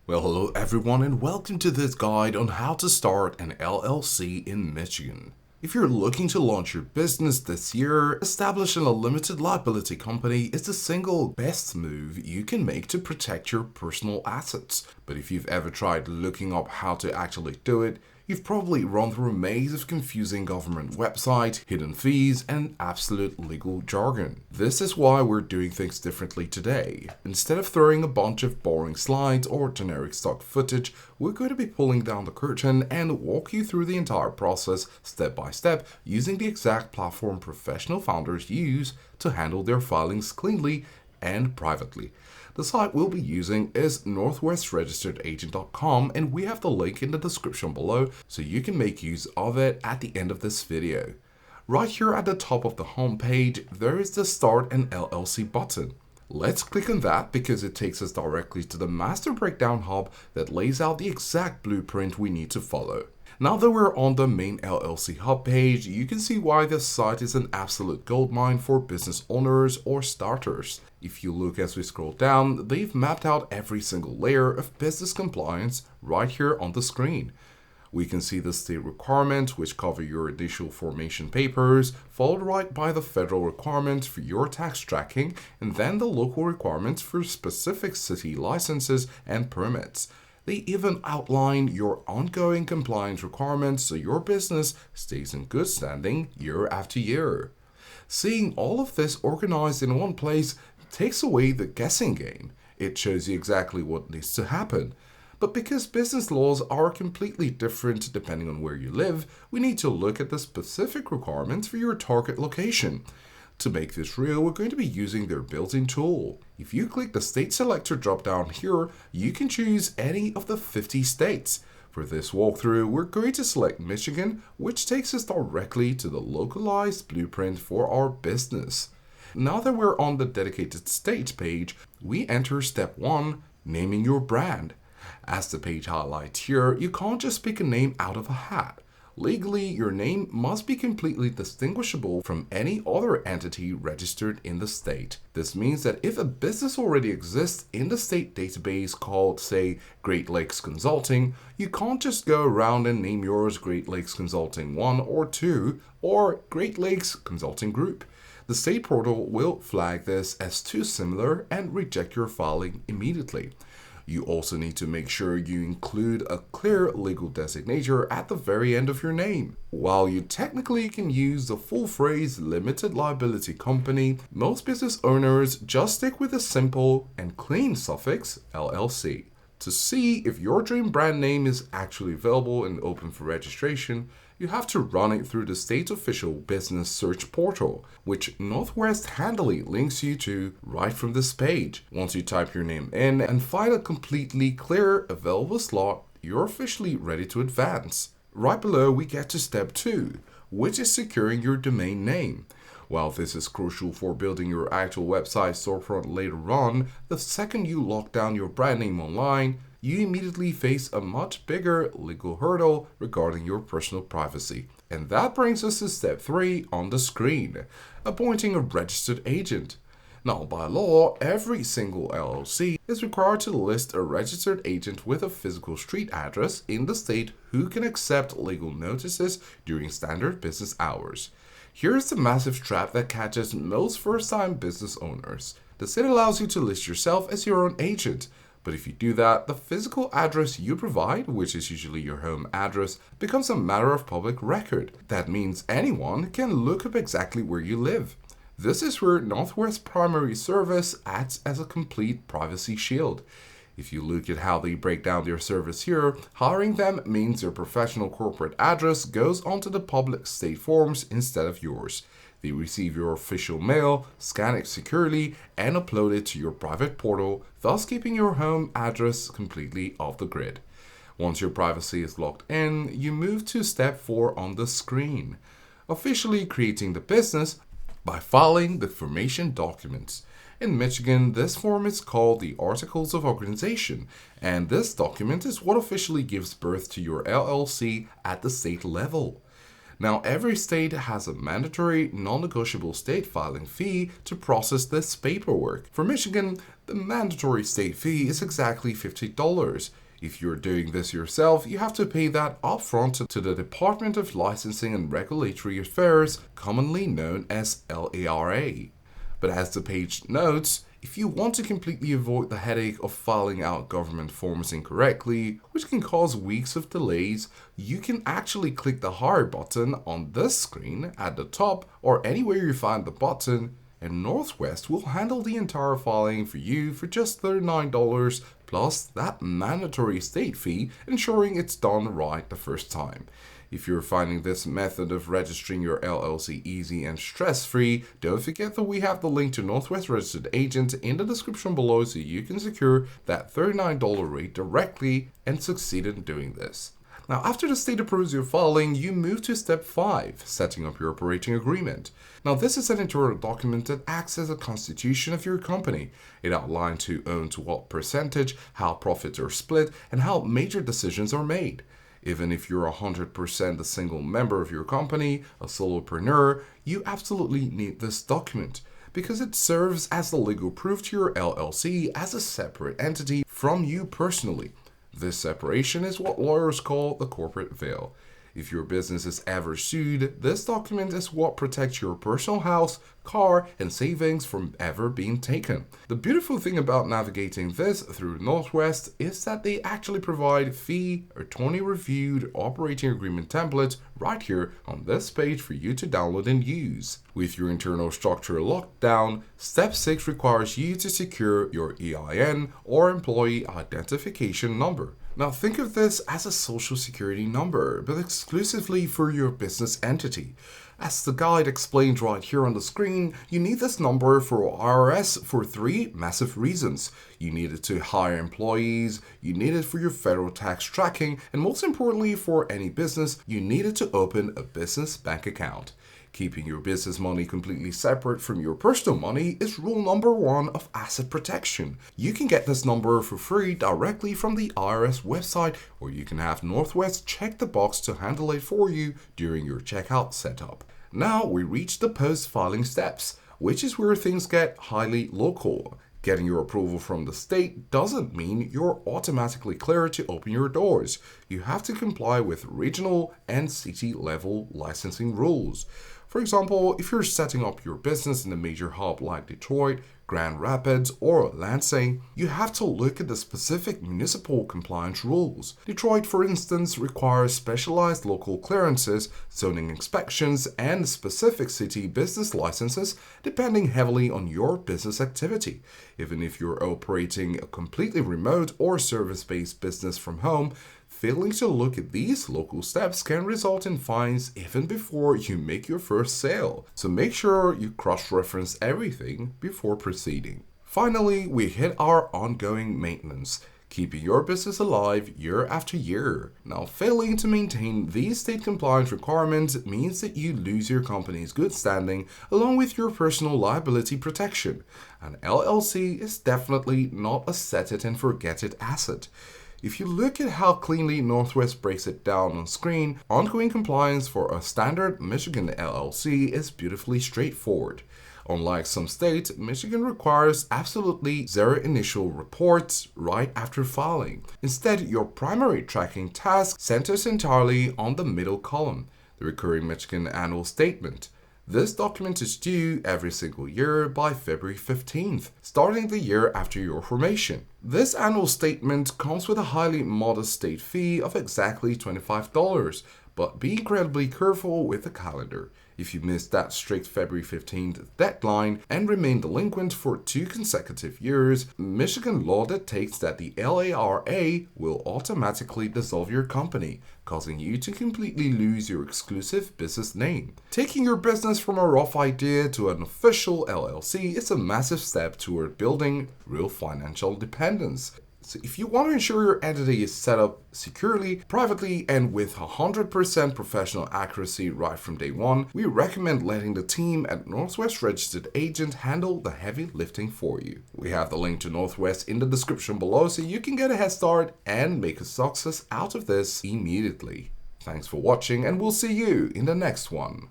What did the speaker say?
Well, hello everyone and welcome to this guide on how to start an LLC in Michigan. If you're looking to launch your business this year, establishing a limited liability company is the single best move you can make to protect your personal assets. But if you've ever tried looking up how to actually do it, you've probably run through a maze of confusing government websites, hidden fees, and absolute legal jargon. This is why we're doing things differently today. Instead of throwing a bunch of boring slides or generic stock footage, we're going to be pulling down the curtain and walk you through the entire process step by step using the exact platform professional founders use to handle their filings cleanly and privately. The site we'll be using is northwestregisteredagent.com, and we have the link in the description below so you can make use of it at the end of this video. Right here at the top of the home page, there is the Start an LLC button. Let's click on that because it takes us directly to the master breakdown hub that lays out the exact blueprint we need to follow. Now that we're on the main LLC hub page, you can see why this site is an absolute goldmine for business owners or starters. If you look as we scroll down, they've mapped out every single layer of business compliance right here on the screen. We can see the state requirements, which cover your initial formation papers, followed right by the federal requirements for your tax tracking, and then the local requirements for specific city licenses and permits. They even outline your ongoing compliance requirements so your business stays in good standing year after year. Seeing all of this organized in one place takes away the guessing game. It shows you exactly what needs to happen. But because business laws are completely different depending on where you live, we need to look at the specific requirements for your target location. To make this real, we're going to be using their built-in tool. If you click the state selector drop down here, you can choose any of the 50 states. For this walkthrough, we're going to select Michigan, which takes us directly to the localized blueprint for our business. Now that we're on the dedicated state page, we enter step 1, naming your brand. As the page highlights here, you can't just pick a name out of a hat. Legally, your name must be completely distinguishable from any other entity registered in the state. This means that if a business already exists in the state database called, say, Great Lakes Consulting, you can't just go around and name yours Great Lakes Consulting 1 or 2 or Great Lakes Consulting Group. The state portal will flag this as too similar and reject your filing immediately. You also need to make sure you include a clear legal designator at the very end of your name. While you technically can use the full phrase limited liability company, most business owners just stick with a simple and clean suffix LLC. To see if your dream brand name is actually available and open for registration, you have to run it through the state's official business search portal, which Northwest handily links you to right from this page. Once you type your name in and find a completely clear available slot, you're officially ready to advance. Right below, we get to step 2, which is securing your domain name. While this is crucial for building your actual website storefront later on, the second you lock down your brand name online, you immediately face a much bigger legal hurdle regarding your personal privacy. And that brings us to step 3 on the screen, appointing a registered agent. Now, by law, every single LLC is required to list a registered agent with a physical street address in the state who can accept legal notices during standard business hours. Here's the massive trap that catches most first-time business owners. The state allows you to list yourself as your own agent. But if you do that, the physical address you provide, which is usually your home address, becomes a matter of public record. That means anyone can look up exactly where you live. This is where Northwest Primary Service acts as a complete privacy shield. If you look at how they break down their service here, hiring them means their professional corporate address goes onto the public state forms instead of yours. They receive your official mail, scan it securely, and upload it to your private portal, thus keeping your home address completely off the grid. Once your privacy is locked in, you move to step 4 on the screen, officially creating the business by filing the formation documents. In Michigan, this form is called the Articles of Organization, and this document is what officially gives birth to your LLC at the state level. Now, every state has a mandatory non-negotiable state filing fee to process this paperwork. For Michigan, The mandatory state fee is exactly $50. If you're doing this yourself, you have to pay that upfront to the Department of Licensing and Regulatory Affairs, commonly known as LARA. But as the page notes, if you want to completely avoid the headache of filing out government forms incorrectly, which can cause weeks of delays, you can actually click the Hire button on this screen at the top or anywhere you find the button, and Northwest will handle the entire filing for you for just $39 plus that mandatory state fee, ensuring it's done right the first time. If you're finding this method of registering your LLC easy and stress-free, don't forget that we have the link to Northwest Registered Agent in the description below so you can secure that $39 rate directly and succeed in doing this. Now, after the state approves your filing, you move to step 5, setting up your operating agreement. Now, this is an internal document that acts as a constitution of your company. It outlines who owns what percentage, how profits are split, and how major decisions are made. Even if you're 100% a single member of your company, a solopreneur, you absolutely need this document because it serves as the legal proof to your LLC as a separate entity from you personally. This separation is what lawyers call the corporate veil. If your business is ever sued, this document is what protects your personal house, car, and savings from ever being taken. The beautiful thing about navigating this through Northwest is that they actually provide fee attorney reviewed operating agreement templates right here on this page for you to download and use. With your internal structure locked down, step 6 requires you to secure your EIN or employee identification number. Now think of this as a social security number, but exclusively for your business entity. As the guide explained right here on the screen, you need this number for IRS for 3 massive reasons. You need it to hire employees, you need it for your federal tax tracking, and most importantly for any business, you need it to open a business bank account. Keeping your business money completely separate from your personal money is rule number 1 of asset protection. You can get this number for free directly from the IRS website, or you can have Northwest check the box to handle it for you during your checkout setup. Now we reach the post-filing steps, which is where things get highly local. Getting your approval from the state doesn't mean you're automatically cleared to open your doors. You have to comply with regional and city level licensing rules. For example, if you're setting up your business in a major hub like Detroit, Grand Rapids, or Lansing, you have to look at the specific municipal compliance rules. Detroit, for instance, requires specialized local clearances, zoning inspections, and specific city business licenses depending heavily on your business activity. Even if you're operating a completely remote or service-based business from home, failing to look at these local steps can result in fines even before you make your first sale. So make sure you cross-reference everything before proceeding. Finally, we hit our ongoing maintenance, keeping your business alive year after year. Now, failing to maintain these state compliance requirements means that you lose your company's good standing along with your personal liability protection. An LLC is definitely not a set-it-and-forget-it asset. If you look at how cleanly Northwest breaks it down on screen, ongoing compliance for a standard Michigan LLC is beautifully straightforward. Unlike some states, Michigan requires absolutely 0 initial reports right after filing. Instead, your primary tracking task centers entirely on the middle column, the recurring Michigan annual statement. This document is due every single year by February 15th, starting the year after your formation. This annual statement comes with a highly modest state fee of exactly $25, but be incredibly careful with the calendar. If you miss that strict February 15th deadline and remain delinquent for 2 consecutive years, Michigan law dictates that the LARA will automatically dissolve your company, causing you to completely lose your exclusive business name. Taking your business from a rough idea to an official LLC is a massive step toward building real financial independence. So if you want to ensure your entity is set up securely, privately, and with 100% professional accuracy right from day one, we recommend letting the team at Northwest Registered Agent handle the heavy lifting for you. We have the link to Northwest in the description below so you can get a head start and make a success out of this immediately. Thanks for watching, and we'll see you in the next one.